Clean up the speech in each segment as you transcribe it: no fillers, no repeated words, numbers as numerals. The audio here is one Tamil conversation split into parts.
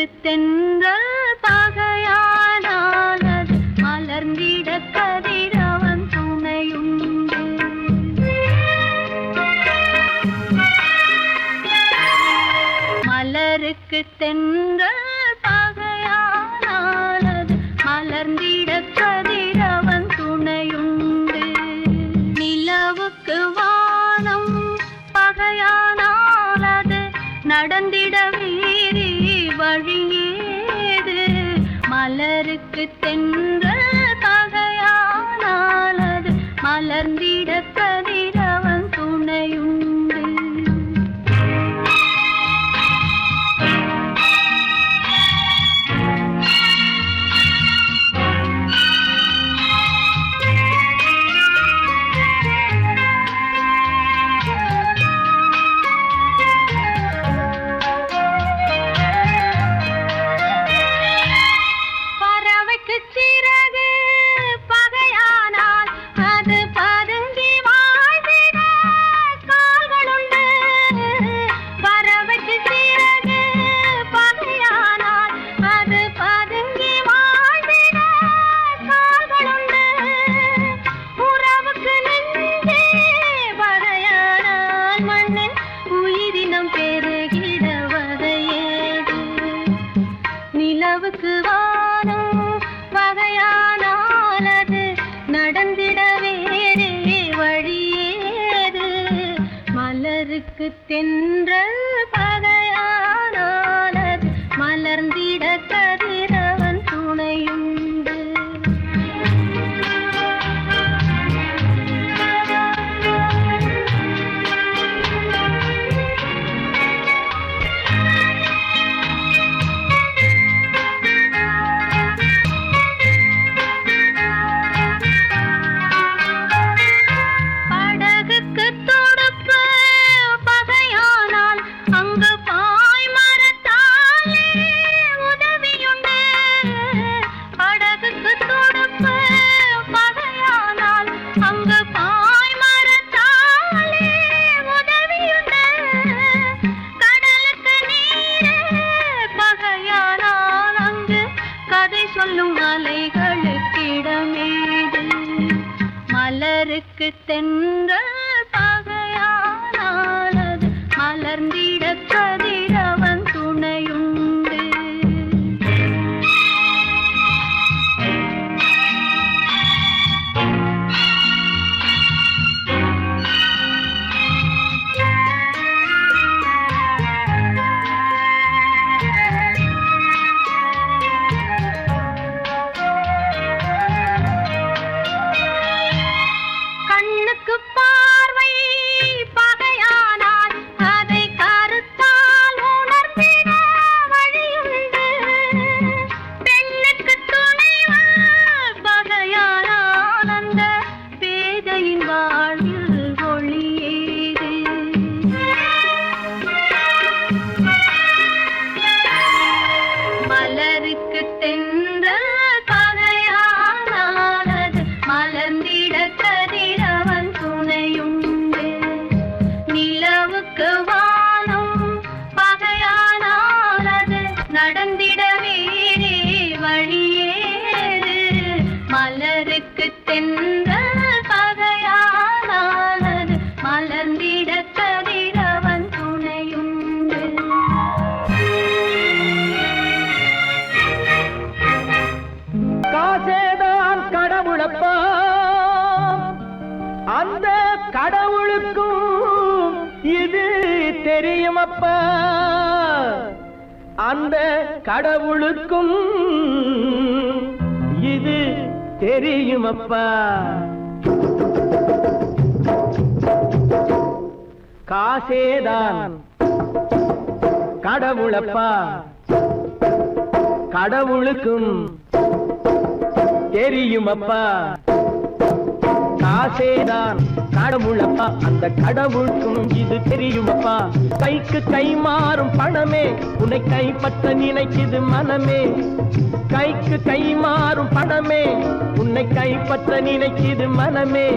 மலருக்கு தென்றல் பகையானானது மலர்ந்திட கதிரவன் துணையுண்டு. மலருக்கு தென்றல் பகையானானது மலர்ந்திட கதிரவன் துணையுண்டு. நிலவுக்கு வானம் பகையானாலது நடந்திட வீரி வழியேது. மலருக்கு தென்றல் பகையானாலது மலர்ந்திட கதிரவன் துணையுண்டு. நிலவுக்கு வானம் பகையானாலது நடந்திட வேறே வழியேது. மலருக்கு தென்றல் பகையானாலது மலர்ந்திட கதிரவன் துணையுண்டு. சொல்லும் அலைகளுக்கிடமேது. மலருக்கு தென்றல் பகையானாலது மலர்ந்திட கதிரவன் துணையுண்டு. பார்வை பகையானால் அதை கருத்தால் உணர்ந்திட வழியுண்டு. பெண்ணுக்கு துணைவன் பகையானால் அந்த பேதையின் வாழ்வில் ஒளியேது. மலருக்கு தென்றல் பகையானாலது மலர்ந்திட கதிரவன் துணையுண்டு. நிலவுக்கு வானம் பகையானாலது நடந்திட வேறே வழியேது. மலருக்கு தென்றல் பகையானாலது மலர்ந்திட கதிரவன் துணையுண்டு. காசேதான் கடவுளப்பா, அந்த கடவுளுக்கும் இது தெரியுமப்பா. அந்த கடவுளுக்கும் இது தெரியுமப்பா. காசேதான் கடவுளப்பா, கடவுளுக்கும் தெரியுமப்பா. காசேதான் கடவுளப்பா, அந்த கடவுளுக்கும் இது தெரியுமப்பா. கைக்கு கை மாறும் பணமே உன்னை கைப்பற்ற நினைக்குது மனமே. கைக்கு கை மாறும் பணமே உன்னை கைப்பற்ற நினைக்குது மனமே.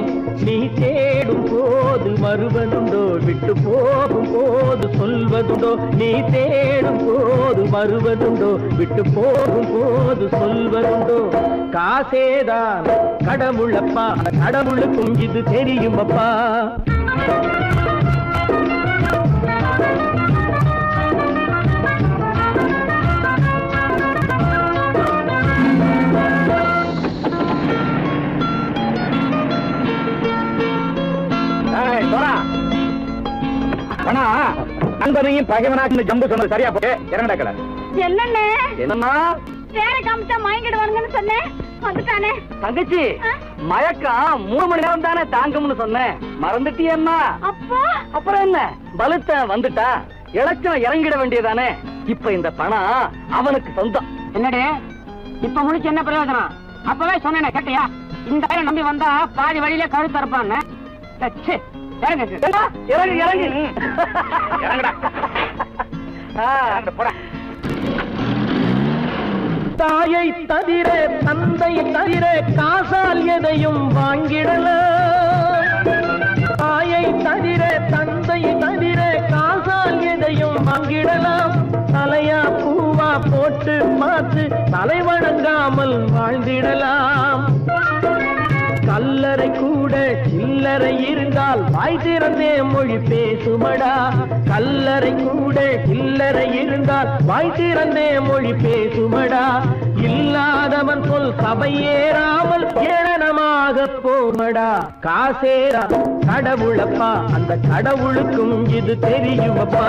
நீ தேடும் தேடும் போது வருவதுண்டோ விட்டு போகும் போது சொல்வதுண்டோ நீ தேடும் போது வருவதுண்டோ விட்டு போகும் போது சொல்வதுண்டோ காசேதான் கடவுளப்பா கடவுளுக்கும் இது தெரியுமப்பா நண்பனையும் பகைவனாக்கு ஜம்பு சொன்னது சரியா போட்டு இறங்கடக்கல என்னண்ணே என்னன்னா வேற காமிச்சா மயங்கிடுவானுங்கன்னு சொன்னேன் வந்துட்டானே தங்கச்சி மயக்கம் 3 மணி நேரம் தானே தாங்கும்னு சொன்னேன் மறந்துட்டியம்மா அப்போ அப்புறம் என்ன பலுத்த வந்துட்டா இலச்சம் இறங்கிட வேண்டியதானே இப்ப இந்த பணம் அவனுக்கு சொந்தம் என்னடே இப்ப முடிச்சு என்ன பிரயோஜனம் அப்பவே சொன்னேனே கேட்டியா இந்த பையன் நம்பி வந்தா பாதி வழியில கழுத்து இருப்பான்னு இறங்கு இறங்கு இறங்குடா போடா தாயை தவிர தந்தையை தவிர காசால் எதையும் வாங்கிடலாம் தாயை தவிர தந்தையை தவிர காசால் எதையும் வாங்கிடலாம் தலையா பூவா போட்டு பார்த்து தலை வணங்காமல் வாழ்ந்திடலாம் கல்லறை கூட சில்லறை இருந்தால் வாய் திறந்தே மொழி பேசுமடா கல்லறை கூட சில்லறை இருந்தால் வாய் திறந்தே மொழி பேசுமடா இல்லாதவன் சொல் சபையேறாமல் ஏளனமாக போமடா காசேரா கடவுளப்பா அந்த கடவுளுக்கும் இது தெரியுமப்பா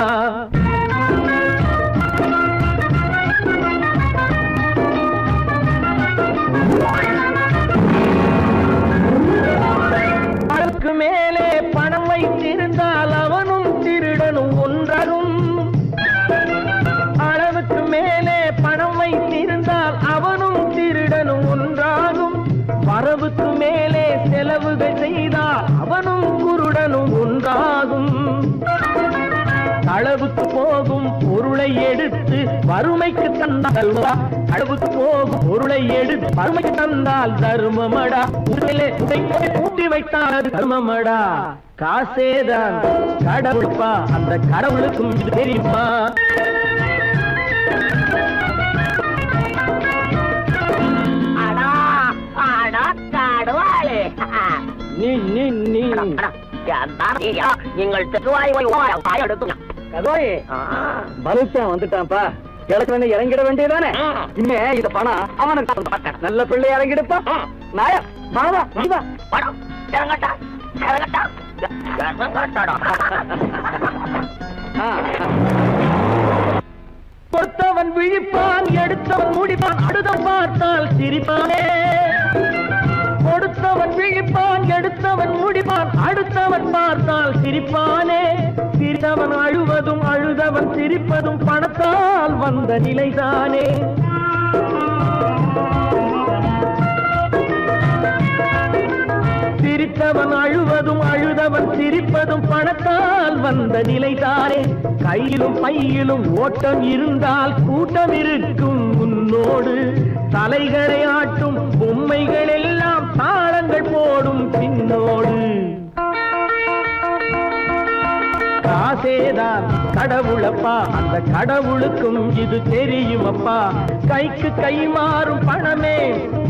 அளவுக்கு மேலே பணம் வைத்திருந்தால் அவனும் திருடனும் ஒன்றாகும் அளவுக்கு மேலே பணம் வைத்திருந்தால் அவனும் திருடனும் ஒன்றாகும் வரவுக்கு மேலே செலவுகள் செய்தால் அவனும் குருடனும் ஒன்றாகும் அளவுக்கு போகும் பொருளை எடுத்து வறுமைக்கு தந்தால் அளவுக்கு போகும் பொருளை எடுத்து வறுமைக்கு தந்தால் தர்மமடா கூட்டி வைத்தால் தர்மமடா காசேதான் கடவுள்ப்பா அந்த கடவுளுக்கும் இது தெரியுமா நீ நீ நீ நீங்கள் தெருவாய் எடுத்து கதோய் பலுத்தன் வந்துட்டான்ப்பா கிழக்கு இறங்கிட வேண்டியதானே இனிமே இந்த பணம் அவனுக்கு நல்ல பிள்ளை இறங்கிடுப்பா நாயா மாவா வா படம் இறங்கட்டா இறங்கட்டா கொடுத்தவன் விழிப்பான் எடுத்தவன் முடிப்பான் அடுத்த பார்த்தால் சிரிப்பானே கொடுத்தவன் விழிப்பான் எடுத்தவன் முடிப்பான் அடுத்தவன் பார்த்தால் சிரிப்பானே சிரித்தவன் அழுவதும் அழுதவன் சிரிப்பதும் பணத்தால் வந்த நிலைதானே சிரித்தவன் அழுவதும் அழுதவன் சிரிப்பதும் பணத்தால் வந்த நிலைதானே கையிலும் பையிலும் ஓட்டம் இருந்தால் கூட்டம் இருக்கும் உன்னோடு தலைகளை ஆட்டும் பொம்மைகள் எல்லாம் தாளங்கள் போடும் பின்னோடு காசேதான் கடவுளப்பா அந்த கடவுளுக்கும் இது தெரியுமப்பா கைக்கு கை மாறும் பணமே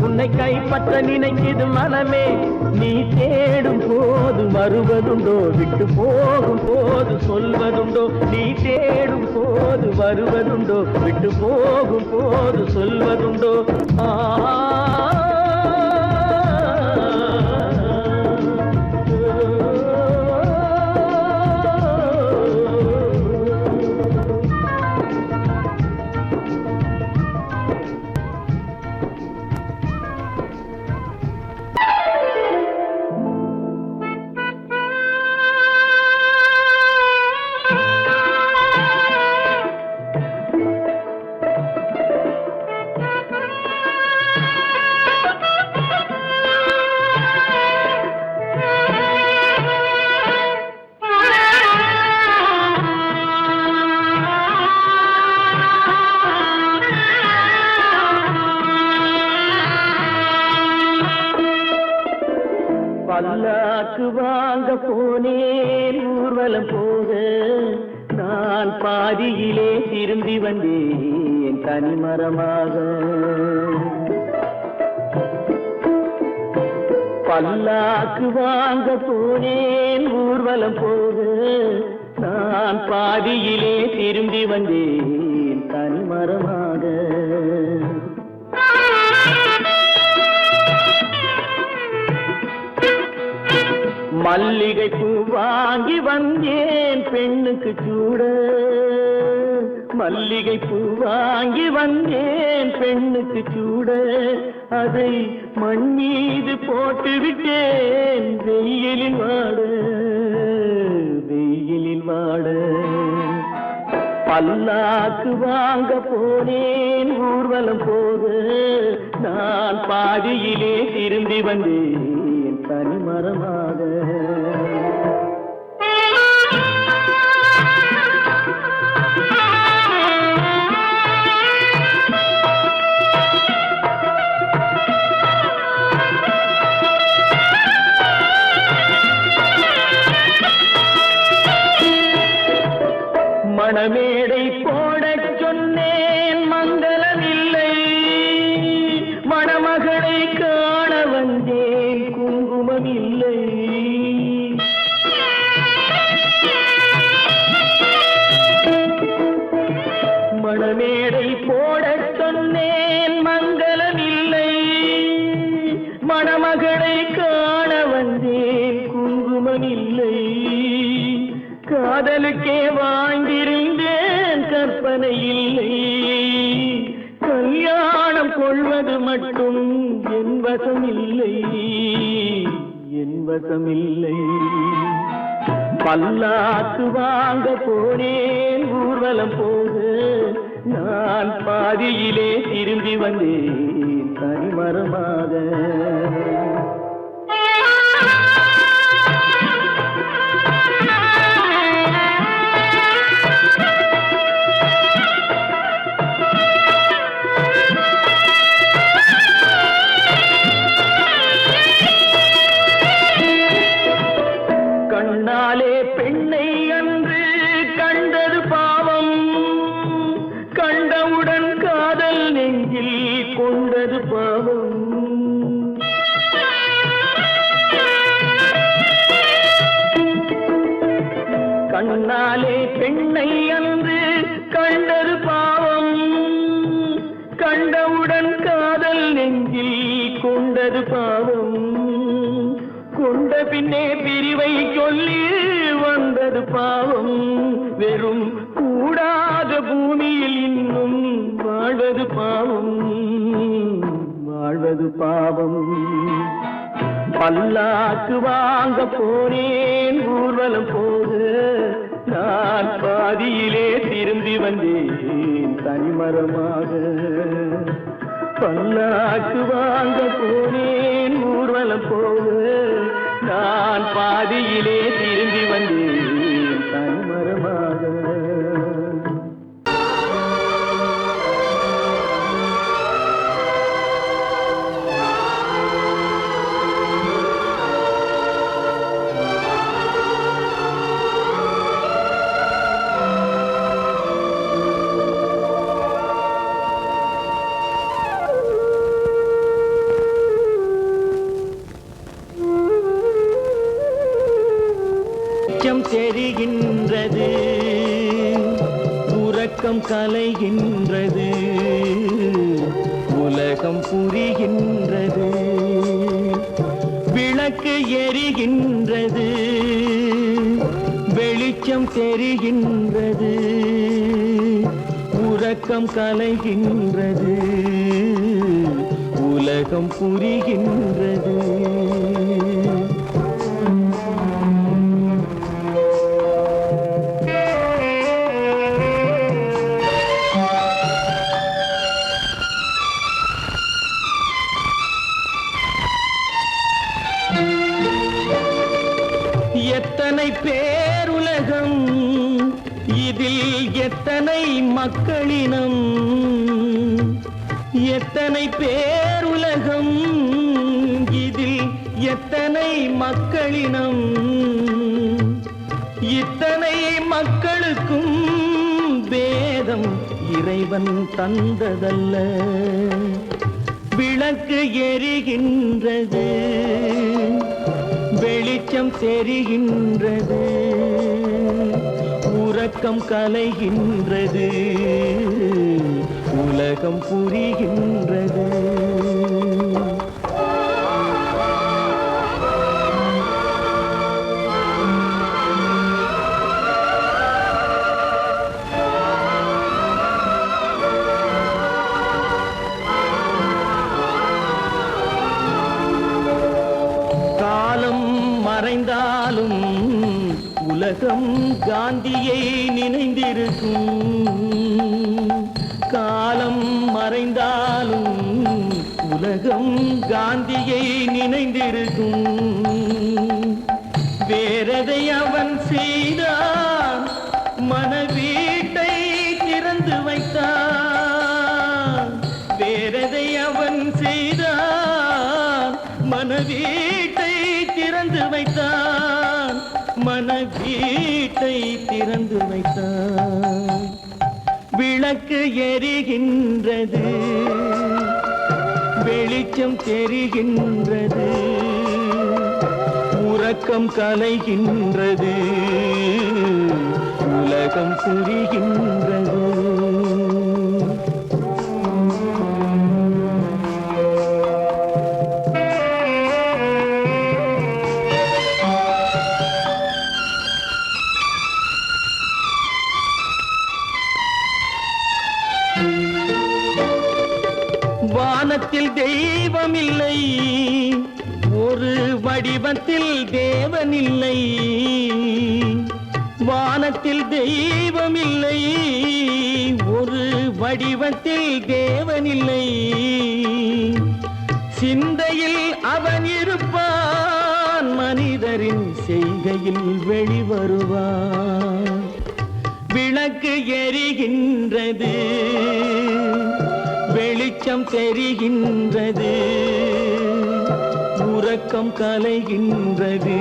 உன்னை கைப்பற்ற நினைக்குது மனமே நீ தேடும் போது வருவதுண்டோ விட்டு போகும் போது சொல்வதுண்டோ நீ தேடும் போது வருவதுண்டோ விட்டு போகும் போது சொல்வதுண்டோ வாங்க போனேன் ஊர்வலம் போக நான் பாதியிலே திரும்பி வந்தேன் தனிமரமாக பல்லாக்கு வாங்க போனேன் ஊர்வலம் போக நான் பாதியிலே திரும்பி வந்தேன் தனிமரமாக மல்லிகை பூ வாங்கி வந்தேன் பெண்ணுக்கு சூட மல்லிகை பூ வாங்கி வந்தேன் பெண்ணுக்கு சூட அதை மண் மீது போட்டு விட்டேன் வெயிலில் வாட பல்லாக்கு வாங்க போனேன் ஊர்வலம் போக நான் பாதியிலே திரும்பி வந்தேன் தனிமரமாக மணமேடை போடச் சொன்னேன் மங்களமில்லை மணமகளை காண வந்தேன் குங்குமமில்லை மணமேடை போடச் சொன்னேன் மங்களமில்லை மணமகளை காண வந்தேன் குங்குமமில்லை காதலுக்கே வாழ்ந்திருந்தேன் கற்பனை இல்லை கல்யாணம் கொள்வது மட்டும் என் வசமில்லை பல்லாக்கு வாங்க போனேன் ஊர்வலம் போக நான் பாதியிலே திரும்பி வந்தேன் தனிமரமாக கண்ணாலே பெண்ணை அன்று கண்டது பாவம் கண்டவுடன் காதல் நெஞ்சில் கொண்டது பாவம் கண்ணாலே பெண்ணை அன்று கண்டது பாவம் கண்டவுடன் காதல் நெஞ்சில் கொண்டது பாவம் கொண்ட பின்னே பிரிவை சொல்லி வந்தது பாவம் வெறும் கூடாத பூமியில் இன்னும் வாழ்வது பாவம் பல்லாக்கு வாங்க போனேன் ஊர்வலம் போக நான் பாதியிலே திரும்பி வந்தேன் தனிமரமாக பல்லாக்கு வாங்க போனேன் ஊர்வலம் போக நான் பாதியிலே திரும்பி வந்தேன் தனிமரமாக தெரிகின்றது உறக்கம் கலைகின்றது உலகம் புரிகின்றது விளக்கு எரிகின்றது வெளிச்சம் தெரிகின்றது உறக்கம் கலைகின்றது உலகம் புரிகின்றது எத்தனை பேருலகம் இதில் எத்தனை மக்களினம் எத்தனை பேருலகம் இதில் எத்தனை மக்களினம் இத்தனை மக்களுக்கும் வேதம் இறைவன் தந்ததல்ல. விளக்கு எரிகின்றது, வெளிச்சம் தெரிகின்றது, உறக்கம் கலைகின்றது, உலகம் புரிகின்றது. மறைந்தாலும் உலகம் காந்தியை நினைந்திருக்கும். காலம் மறைந்தாலும் உலகம் காந்தியை நினைந்திருக்கும். வேறதை அவன் செய்தான், மனவீட்டை திறந்து வைத்தான். வேறதை அவன் செய்தான், மனவீட்டை திறந்து வைத்தான். மனவீட்டை திறந்து வைத்தான். விளக்கு எரிகின்றது, வெளிச்சம் தெரிகின்றது, உறக்கம் கலைகின்றது, உலகம் புரிகின்றது. வானத்தில் தெய்வமில்லை, ஒரு வடிவத்தில் தேவனில்லை. வானத்தில் தெய்வமில்லை, ஒரு வடிவத்தில் தேவனில்லை. சிந்தையில் அவன் இருப்பான், மனிதரின் செய்கையில் வெளிவருவான். விளக்கு எரிகின்றது, வெளிச்சம் தெரிகின்றது, உறக்கம் கலைகின்றது,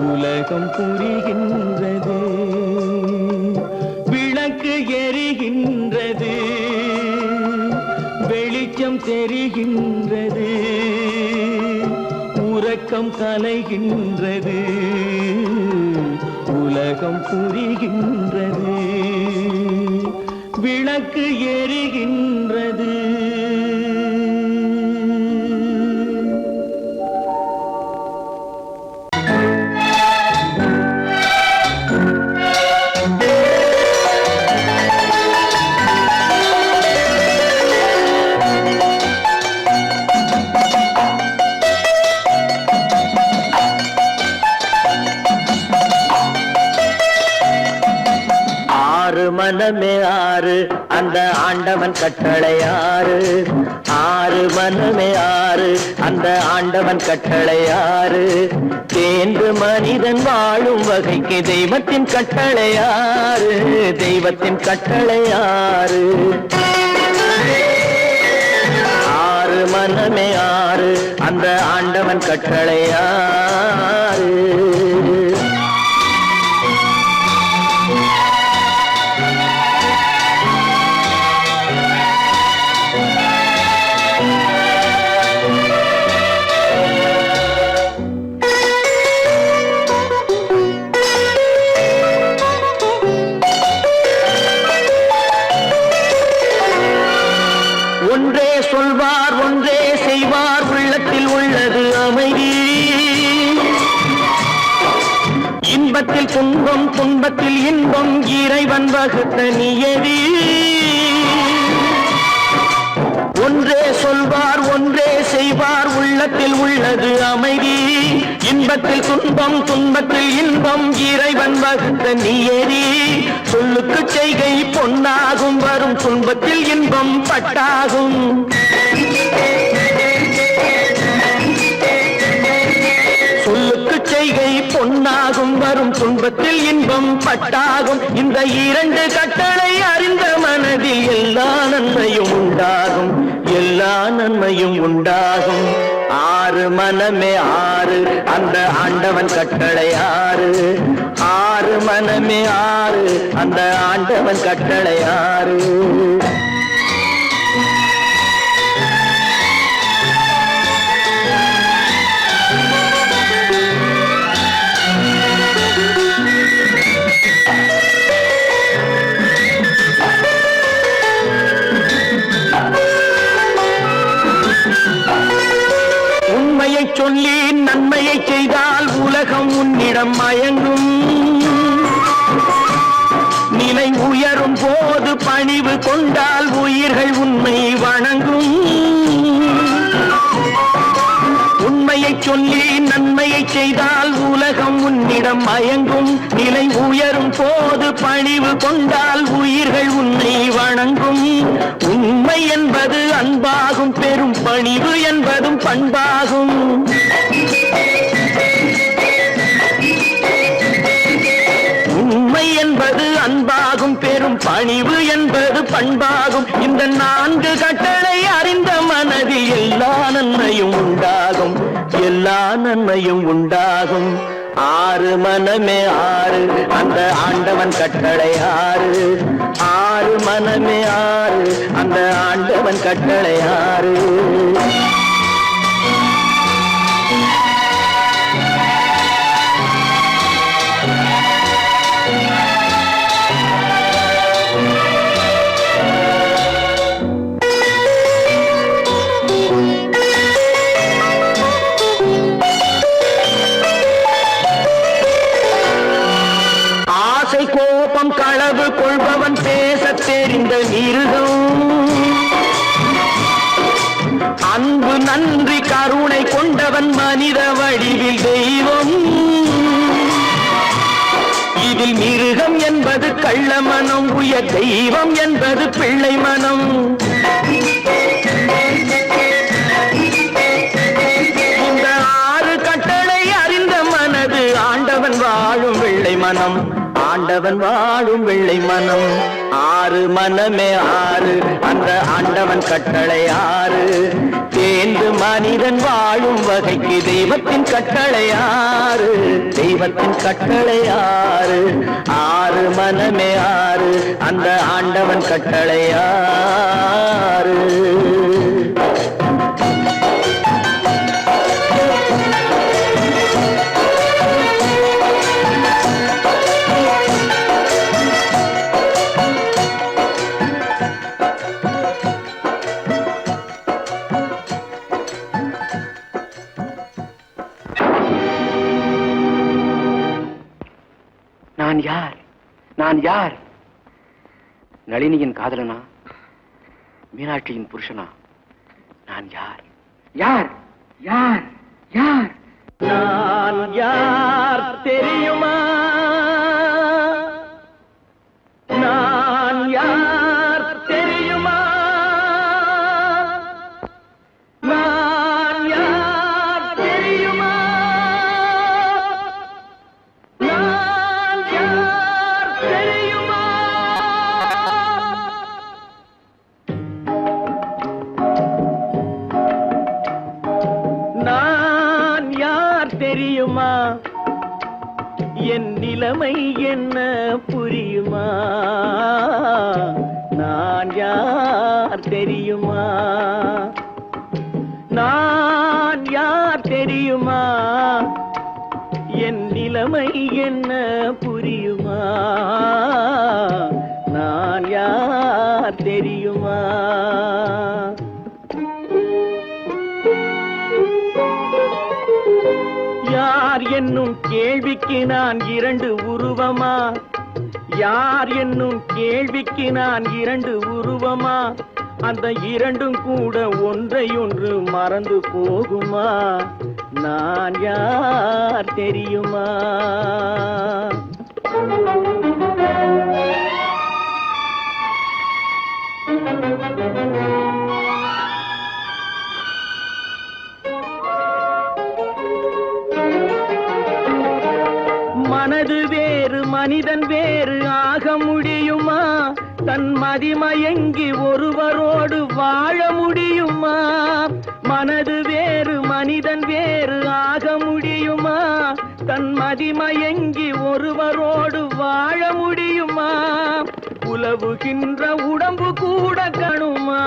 உலகம் புரிகின்றது. விளக்கு எரிகின்றது, வெளிச்சம் தெரிகின்றது, உறக்கம் கலைகின்றது, உலகம் புரிகின்றது. விளக்கு எரிகின்றது. மனமே ஆறு, அந்த ஆண்டவன் கட்டளை ஆறு. ஆறு மனமே ஆறு, அந்த ஆண்டவன் கட்டளை ஆறு. தேர்ந்து மனிதன் வாழும் வகைக்கு தெய்வத்தின் கட்டளை ஆறு. தெய்வத்தின் கட்டளை ஆறு. ஆறு மனமே ஆறு, அந்த ஆண்டவன் கட்டளை ஆறு. ஒன்றே சொல்வார், ஒன்றே செய்வார், உள்ளத்தில் உள்ளது அமைதி. இன்பத்தில் துன்பம், துன்பத்தில் இன்பம், இறைவன் வகுத்த நியதி. ஒன்றே சொல்வார், ஒன்றே செய்வார், உள்ளத்தில் உள்ளது அமைதி. இன்பத்தில் துன்பம், துன்பத்தில் இன்பம், இறைவன் வகுத்த நியதி. சொல்லுக்கு செய்கை பொன்னாகும், வரும் துன்பத்தில் இன்பம் பட்டாகும். சொல்லுக்கு செய்கை பொன்னாகும், வரும் துன்பத்தில் இன்பம் பட்டாகும். இந்த இரண்டு கட்டளை அறிந்த மனதில் எல்லா நன்மையும் உண்டாகும். எல்லா நன்மையும் உண்டாகும். ஆறு மனமே ஆறு, அந்த ஆண்டவன் கட்டளை ஆறு. ஆறு மனமே ஆறு, அந்த ஆண்டவன் கட்டளை ஆறு. உண்மையை சொல்லி நன்மையை செய்தால் உலகம் உன்னிடம் மயங்கும். நிலை உயரும் போது பணிவு கொண்டால் உயிர்கள் உன்னை வணங்கும். உண்மையை சொல்லி நன்மையை செய்தால் உலகம் உன்னிடம் மயங்கும். நிலை உயரும் போது பணிவு கொண்டால் உயிர்கள் உன்னை வணங்கும். உண்மை என்பது அன்பாகும், பெரும் பணிவு என்பதும் பண்பாகும். உண்மை என்பது அன்பாகும், பெரும் பணிவு என்பது பண்பாகும். இந்த 4 கட்டளை அறிந்த மனதில் எல்லா நன்மையும் உண்டாகும். எல்லா நன்மையும் உண்டாகும். ஆறு மனமே ஆறு, அந்த ஆண்டவன் கட்டளை ஆறு. ஆறு மனமே ஆறு, அந்த ஆண்டவன் கட்டளை ஆறு. கோபம் களவு கொள்பவன் பேசத் தெரிந்த மிருகம். அன்பு நன்றி கருணை கொண்டவன் மனித வடிவில் தெய்வம். இதில் மிருகம் என்பது கள்ள மனம், உயர் தெய்வம் என்பது பிள்ளை மனம். இந்த 6 கட்டளை அறிந்த மனது ஆண்டவன் வாழும் வெள்ளை மனம். ஆண்டவன் வாழும் வெள்ளை மனம். ஆறு மனமே ஆறு, அந்த ஆண்டவன் கட்டளை ஆறு. தேர்ந்து மனிதன் வாழும் வகைக்கு தெய்வத்தின் கட்டளை ஆறு. தெய்வத்தின் கட்டளை ஆறு. ஆறு மனமே ஆறு, அந்த ஆண்டவன் கட்டளை ஆறு. நான் யார்? நான் யார்? நளினியின் காதலனா? மீனாட்சியின் புருஷனா? நான் யார்? யார்? யார்? யார்? நான் யார் தெரியுமா? நான் யார் தெரியுமா? நான் யார் தெரியுமா? நான் யார் தெரியுமா? நான் யார் தெரியுமா? என் நிலைமை என்ன புரியுமா? நான் யார் தெரியுமா? நான் யார் தெரியுமா? என் நிலைமை என்ன புரியுமா? நான் யார் தெரியுமா? யார் என்னும் கேள்விக்கு நான் 2 உருவமா? யார் என்னும் கேள்விக்கு நான் 2 உருவமா? அந்த 2ம் கூட ஒன்றையொன்று மறந்து போகுமா? நான் யார் தெரியுமா? மனது வேறு மனிதன் வேறு ஆக முடியுமா? தன் மதிமயங்கி ஒருவரோடு வாழ முடியுமா? மனது வேறு மனிதன் வேறு ஆக முடியுமா? தன் மதிமயங்கி ஒருவரோடு வாழ முடியுமா? உலவுகின்ற உடம்பு கூட கணுமா?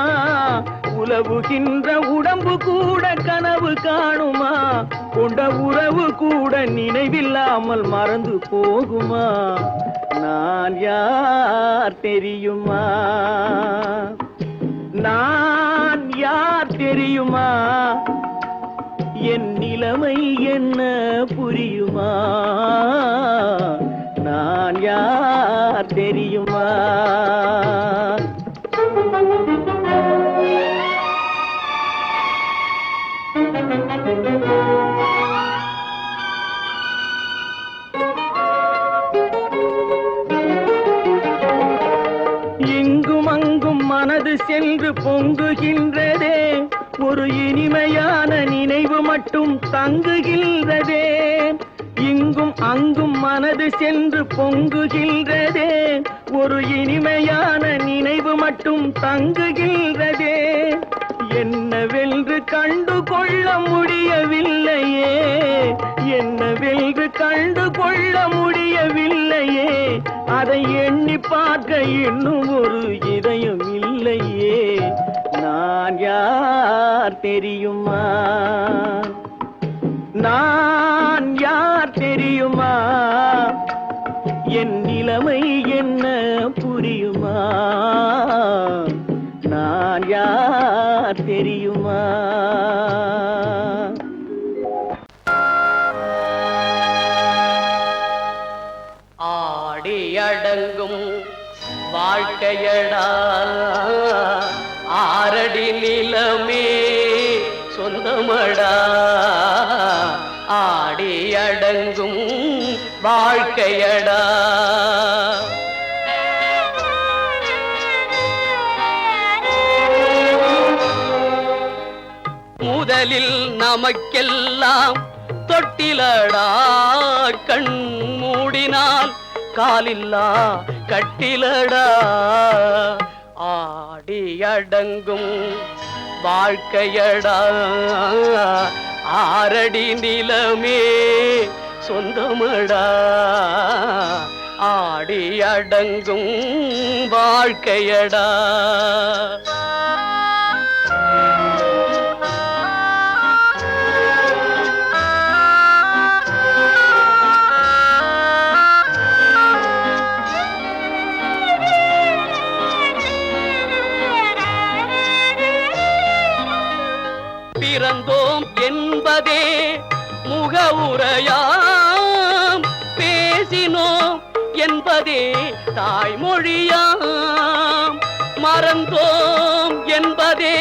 உலவுகின்ற உடம்பு கூட கனவு காணுமா? கொண்ட உறவு கூட நினைவில்லாமல் மறந்து போகுமா? நான் யார் தெரியுமா? நான் யார் தெரியுமா? என் நிலைமை என்ன புரியுமா? நான் யார் தெரியுமா? இங்கும் அங்கும் மனது சென்று பொங்குகின்றதே, ஒரு இனிமையான நினைவு மட்டும் தங்குகின்றதே. இங்கும் அங்கும் மனது சென்று பொங்குகின்றதே, ஒரு இனிமையான நினைவு மட்டும் தங்குகின்றதே. என்னவென்று கண்டு கொள்ள முடியவில்லையே, என்னவென்று கண்டு கொள்ள முடியவில்லையே. அதை எண்ணி பார்க்க இன்னும் ஒரு இதயம் இல்லையே. நான் யார் தெரியுமா? நான் யார் தெரியுமா? என் நிலைமை என்ன புரியுமா? நான் யார் தெரியுமா? ஆடி அடங்கும் வாழ்க்கையடா, ஆரடி நிலமே சொந்தமடா. ஆடி அடங்கும் வாழ்க்கையடா. முதலில் நமக்கெல்லாம் தொட்டிலடா, கண் மூடினால் காலில்லா கட்டிலடா. ஆடி அடங்கும் வாழ்க்கையடா, ஆரடி நிலமே சொந்தமடா. ஆடி அடங்கும் வாழ்க்கையடா. பிறந்தோம் என்பதே முகவுரையாம், பேசினோம் என்பதே தாய்மொழியாம். மறந்தோம் என்பதே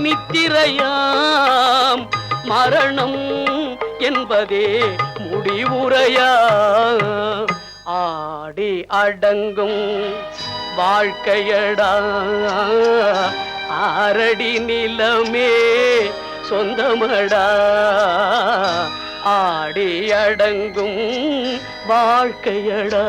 நித்திரையாம், மரணம் என்பதே முடிவுரையாம். ஆடி அடங்கும் வாழ்க்கையடா, ஆரடி நிலமே சொந்தமடா. ஆடி அடங்கும் வாழ்க்கையடா.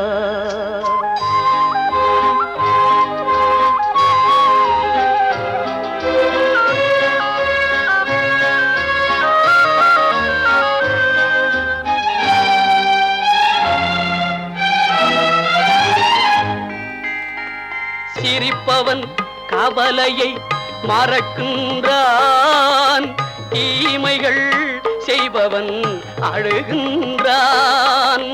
சிரிப்பவன் கவலையை மறக்கின்றான், தீமைகள் செய்பவன் அழுகின்றான்.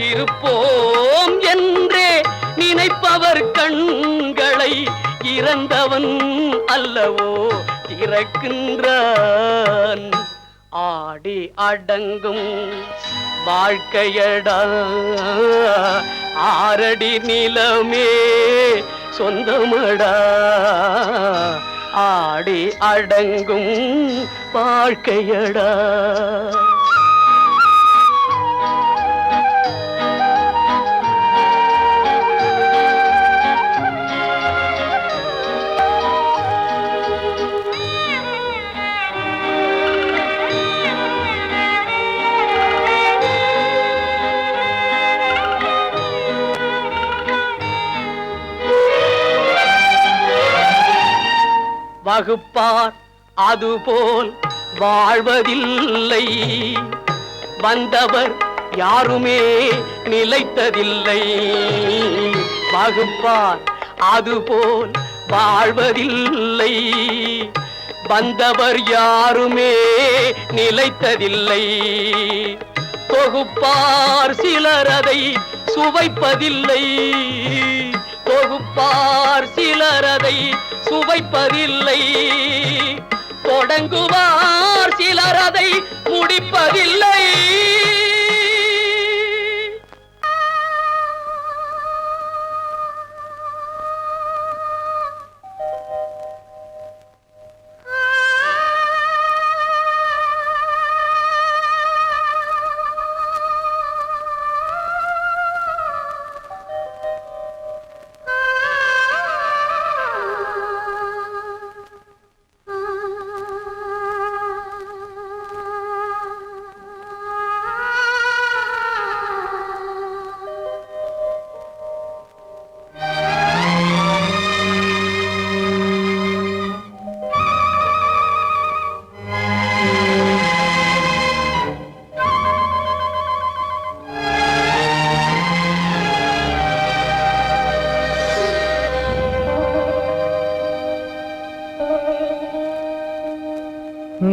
இருப்போம் என்றே நினைப்பவர் கண்களை இறந்தவன் அல்லவோ திறக்கின்றான். ஆடி அடங்கும் வாழ்க்கையடா, ஆரடி நிலமே சொந்தமடா. ஆடி அடங்கும் வாழ்க்கையடா. வகுப்பார் அதுபோல் வாழ்வதில்லை. வந்தவர் யாருமே நிலைத்ததில்லை. வகுப்பார் அதுபோல் வாழ்வதில்லை. வந்தவர் யாருமே நிலைத்ததில்லை. தொகுப்பார் சிலர் அதை சுவைப்பதில்லை. தொகுப்பார் சிலர் அதை சுவைப்பதில்லை. தொடங்குவார் சிலர் அதை முடிப்பதில்லை.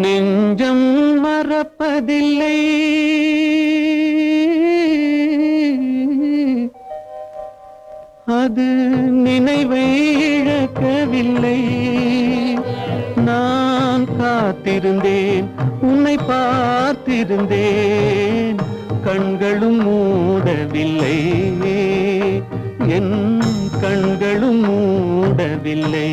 நெஞ்சம் மறப்பதில்லை, அது நினைவை இழக்கவில்லை. நான் காத்திருந்தேன், உன்னை பார்த்திருந்தேன், கண்களும் மூடவில்லை, என் கண்களும் மூடவில்லை.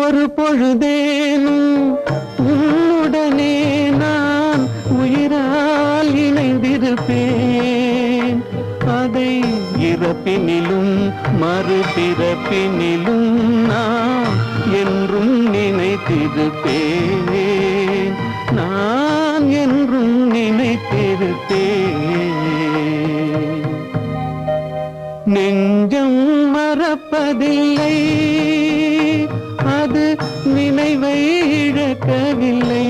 ஒரு பொழுதேனும் உன்னுடனே நான் உயிரால் இணைந்திருப்பேன். அதை இறப்பினிலும் மறுபிறப்பினிலும் நான் என்றும் நினைத்திருப்பேன். நான் என்றும் நினைத்திருப்பேன். நெஞ்சம் மறப்பதில்லை, அது நினைவை இழக்கவில்லை.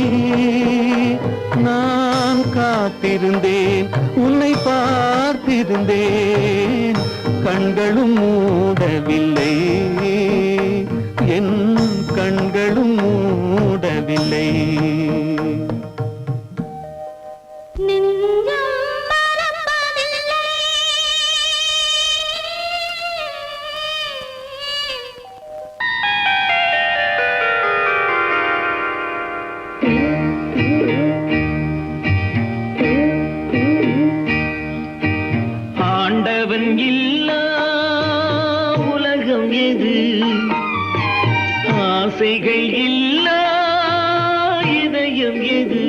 நான் காத்திருந்தேன், உன்னை பார்த்திருந்தேன், கண்களும் மூடவில்லை, என் கண்களும் மூடவில்லை. ஆசைகள் இல்லா இதயம் எது?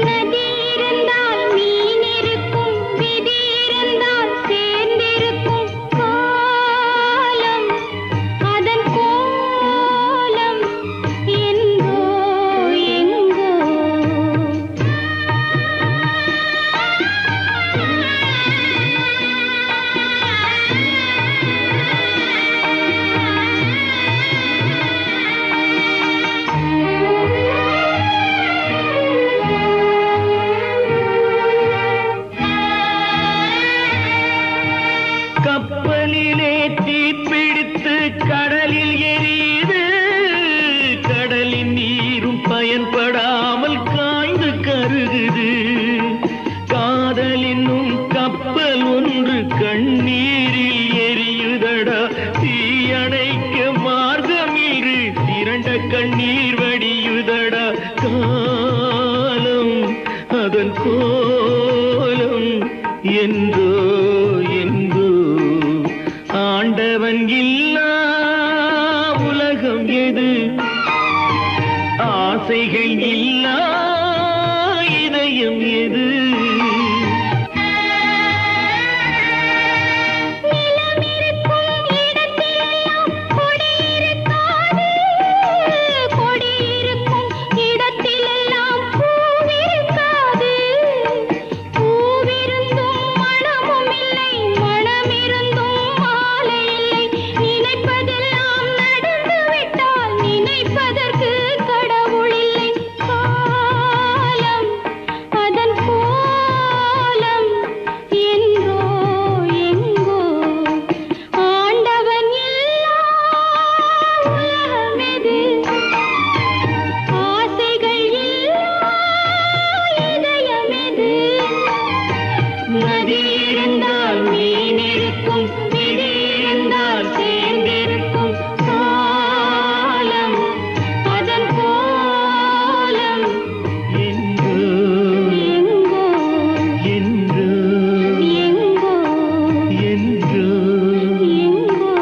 நதி இருந்தால் மீன் இருக்கும், விதி இருந்தால் சேர்ந்திருக்கும் காலம், அதன் கோலம் எங்கோ எங்கோ. கப்பலிலே தீப்பிடித்து கடலில் எரியுது, கடலின் நீரும் பயன்படாமல் காய்ந்து கருகுது. காதல் என்னும் கப்பல் ஒன்று கண்ணீரில் எரியுதடா, தீயணைக்க மார்க்கமின்றி திரண்ட கண்ணீர் வடியுதடா. காலம் அதன் கோலம் என்றோ என்றோ. ஆண்டவன் இல்லா உலகம் எது? ஆசைகள் இல்லா இதயம் எது? நிலமிருக்கும் இடத்திலெல்லாம் கொடியிருக்காது, கொடியிருக்கும் இடத்திலெல்லாம் பூவிருக்காது. பூவிருந்தும் மணமும் இல்லை, மணமிருந்தும் மாலை இல்லை. நினைப்பதெல்லாம் நடந்துவிட்டால் நினைப்பதற்கு கடவுள் இல்லை. காலம் அதன் கோலம் என்றோ எங்கோ. ஆண்டவன் இல்லா உலகமெது? ஆசைகள் இல்லா இதயமெது? நதி இருந்தால் மீன் இருக்கும், விதி இருந்தால் சேர்ந்திருக்கும் காலம், அதன் கோலம் என்றோ எங்கோ என்றோ எங்கோ என்றோ. எங்கோ.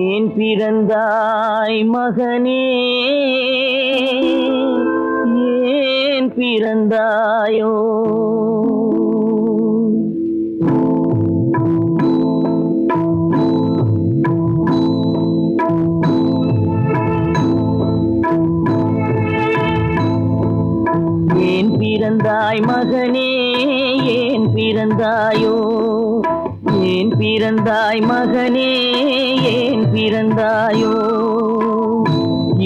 ஏன் பிறந்தாய் மகனே, ஏன் பிறந்தாயோ? ஏன் பிறந்தாய் மகனே, ஏன் பிறந்தாயோ? ஏன் பிறந்தாய் மகனே, ஏன் பிறந்தாயோ?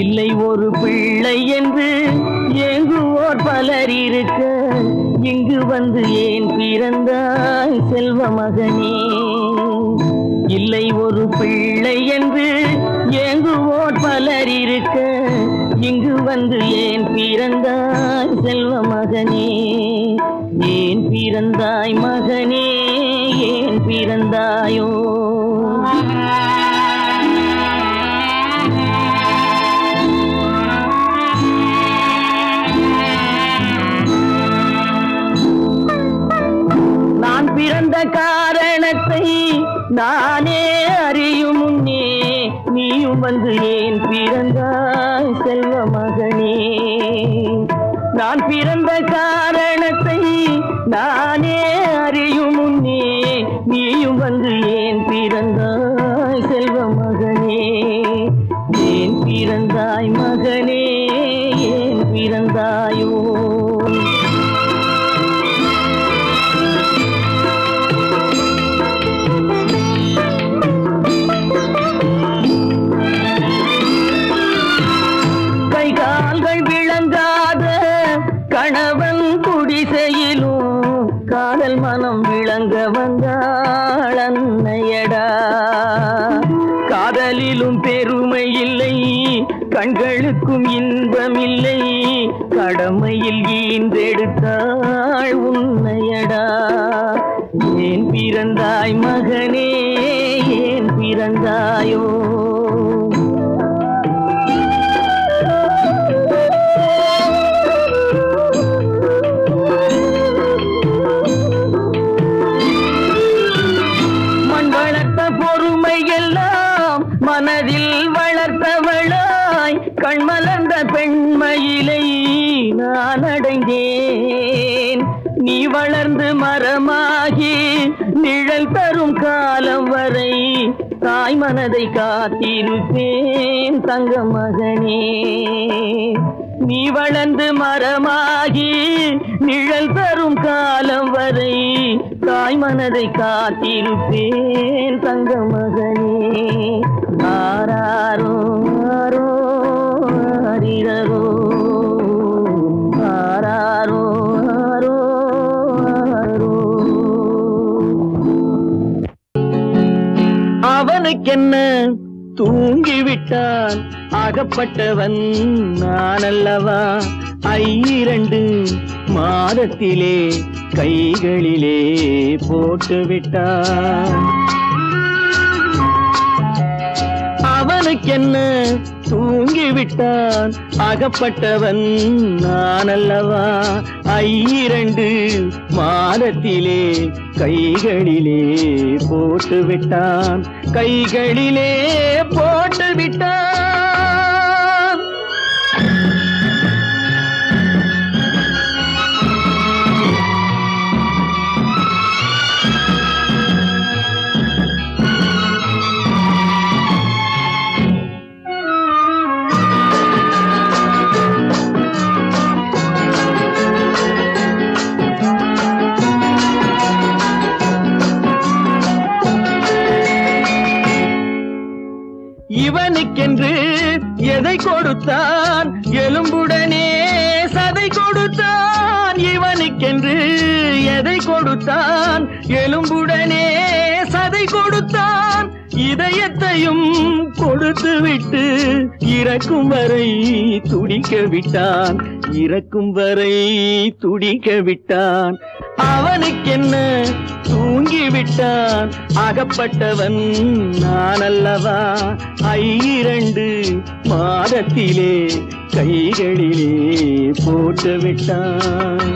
இல்லை ஒரு பிள்ளை என்று ஏங்குவோர் பலர் இருக்க, இங்கு வந்து ஏன் பிறந்தாய் செல்வ மகனே? இல்லை ஒரு பிள்ளை என்று ஏங்குவோர் பலர் இருக்க, இங்கு வந்து ஏன் பிறந்தாய் செல்வ மகனே? ஏன் பிறந்தாய் மகனே, ஏன் பிறந்தாயோ? நான் பிறந்த காரணத்தை நானே அறியும் முன்னே, நீயும் வந்து ஏன் பிறந்தாய் செல்வ மகனே? நான் பிறந்த காரணத்தை நானே அறியும் முன்னே, நீயும் வந்து ஏன் பிறந்தாய் செல்வ மகனே? ஏன் பிறந்தாய் மகனே, ஏன் பிறந்தாயோ? கை கால்கள் விளங்காத கணவன் குடிசையிலும் காதல் மனம் விளங்க வந்தாள் அன்னையடா. காதலிலும் பெருமை இல்லை, கண்களுக்கும் இன்பமில்லை, கடமையில் ஈன்றெடுத்தாள் உன்னையடா. ஏன் பிறந்தாய் மகனே, ஏன் பிறந்தாயோ? மண் வளர்த்த பொறுமை எல்லாம் மனதில் வளர்த்தவளாய் கண்மலர்ந்த பெண்மயிலை நான் அடைந்தேன். நீ வளர்ந்து மரமாகி நிழல் தரும் காலம் வரை தாய் மனதை காத்திருப்பேன் தங்க மகனே. நீ வளர்ந்து மரமாகி நிழல் தரும் காலம் வரை தாய் மனதை காத்திருப்பேன் தங்க மகனே. ஆராரோ ஆரோ ஆரிரரோ ஆராரோ ஆரோ ஆரோ. அவனுக்கென்ன தூங்கிவிட்டான் அகப்பட்டவன் நான் அல்லவா. 2 மாதத்திலே கைகளிலே போட்டுவிட்டான். அவனுக்கென்ன தூங்கிவிட்டான் அகப்பட்டவன் நான் அல்லவா. 2 மாதத்திலே கைகளிலே போட்டுவிட்டான். கைகளிலே போட்டுவிட்டான். இவனுக்கென்று எதை கொடுத்தான் எலும்புடனே சதை கொடுத்தான். இவனுக்கென்று எதை கொடுத்தான் எலும்புடனே சதை கொடுத்தான். இதயத்தையும் கொடுத்து விட்டு இறக்கும் வரை துடிக்க விட்டான். இறக்கும் வரை துடிக்க விட்டான். அவனுக்கென்ன தூங்கிவிட்டான் அகப்பட்டவன் நான் அல்லவா. 2 மாதத்திலே கைகளிலே போட்டுவிட்டான்.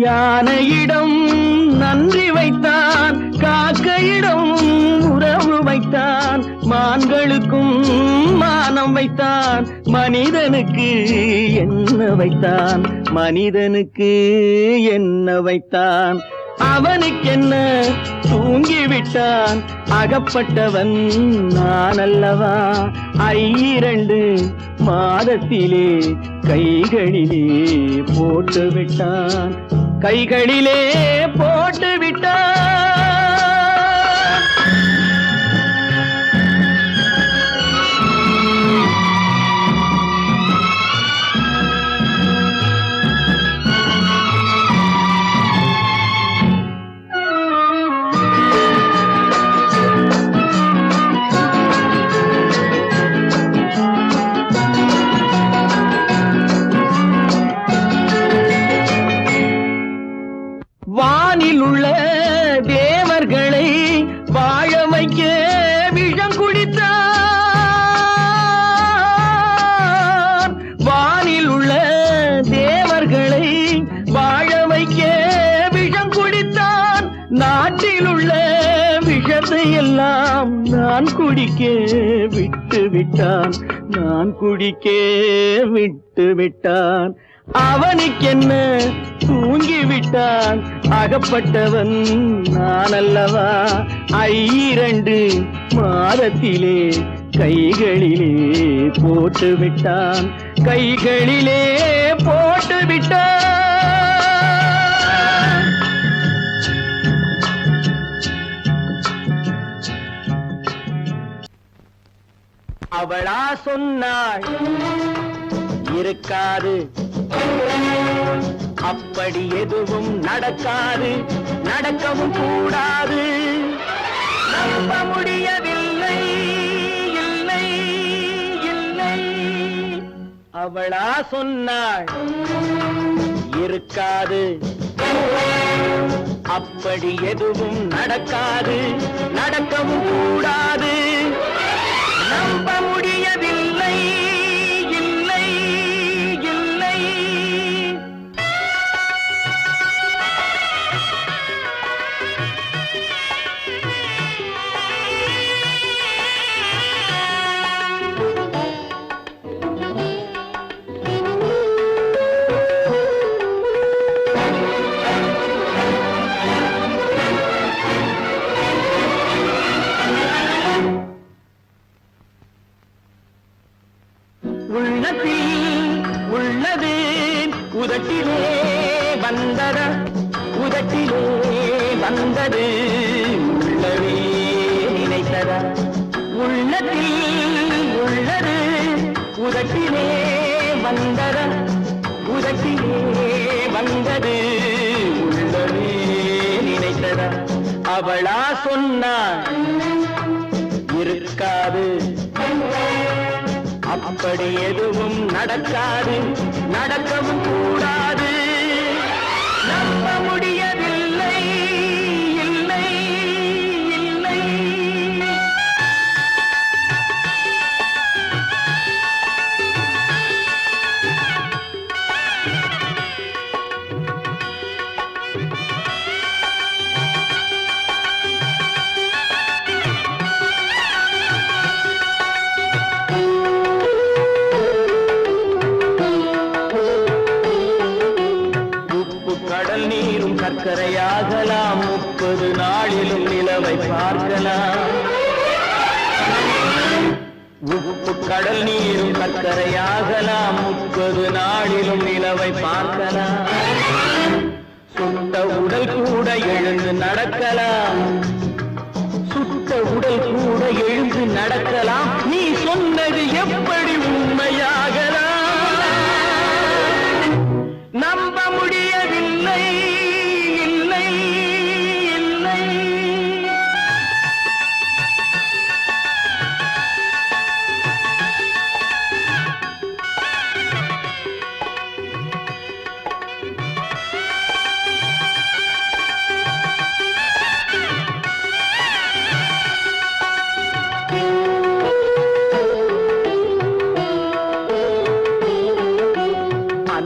யானையிடம் நன்றி வைத்தான், காக்கையிடம் உறவு வைத்தான், மான்களுக்கும் மானம் வைத்தான், மனிதனுக்கு என்ன வைத்தான், மனிதனுக்கு என்ன வைத்தான். அவனுக்கென்ன தூங்கிவிட்டான் அகப்பட்டவன் நான் அல்லவா. 2 மாதத்திலே கைகளிலே போட்டுவிட்டான். கைகளிலே போட்டுவிட்டான். வானில் உள்ள தேவர்களை வாழ வைக்க விஷம் குடித்தான். வானில் உள்ள தேவர்களை வாழ வைக்க விஷம் குடித்தான். நாட்டில் உள்ள விஷத்தை எல்லாம் நான் குடிக்க விட்டு விட்டான். நான் குடிக்க விட்டு விட்டான். அவனுக்கென்ன தூங்கிவிட்டான் அகப்பட்டவன் நான் அல்லவா. 2 மாதத்திலே கைகளிலே போட்டுவிட்டான். கைகளிலே போட்டுவிட்டான். அவளா சொன்னாள் இருக்காது, அப்படி எதுவும் நடக்காது, நடக்கவும் கூடாது. நம்ப முடியவில்லை, இல்லை இல்லை. அவளா சொன்னாள் இருக்காது, அப்படி எதுவும் நடக்காது, நடக்கவும் கூடாது. நம்ப முடியவில்லை, இல்லை இல்லை. உள்ளது உதட்டிலே வந்ததா, உதட்டிலே வந்தது உள்ளவே நினைத்ததா. உள்ளத்தில் உள்ளது உதட்டிலே வந்ததா, உதட்டிலே வந்தது உள்ளவே நினைத்ததா. அவளா சொன்னாள் இருக்காது, அப்படி எதுவும் நடக்காது, நடக்கவும் கூடாது. நம்ப முடியவில்லை, இல்லை இல்லை. கடல் நீரும் சர்க்கரையாகலாம், 30 நாளிலும் நிலவை பார்க்கலாம். உப்பு கடல் நீரும் சர்க்கரையாகலாம், 30 நாளிலும் நிலவை பார்க்கலாம். சுட்ட உடல் கூட எழுந்து நடக்கலாம், சுட்ட உடல் கூட எழுந்து நடக்கலாம். நீ சொன்னது எப்படி உண்மையாகலாம்? நம்ப முடியவில்லை, இல்லை இல்லை.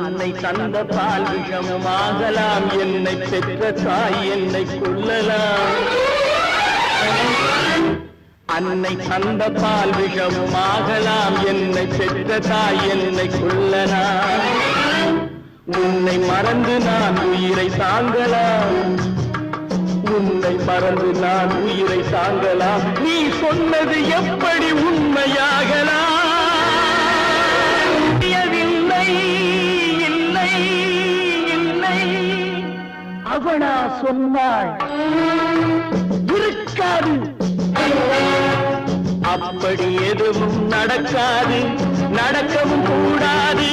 அன்னை தந்த பால் விஷமும் ஆகலாம், என்னை பெற்ற தாய் என்னை கொல்லலாம். அன்னை தந்த பால் விஷமும் ஆகலாம், என்னை பெற்ற தாய் என்னை கொல்லலாம். உன்னை மறந்து நான் உயிரை தாங்கலாம், உன்னை மறந்து நான் உயிரை தாங்கலாம். நீ சொன்னது எப்படி உண்மையாகலாம்? அவளா சொன்னாள் இருக்காது, அப்படி எதுவும் நடக்காது, நடக்கவும் கூடாது.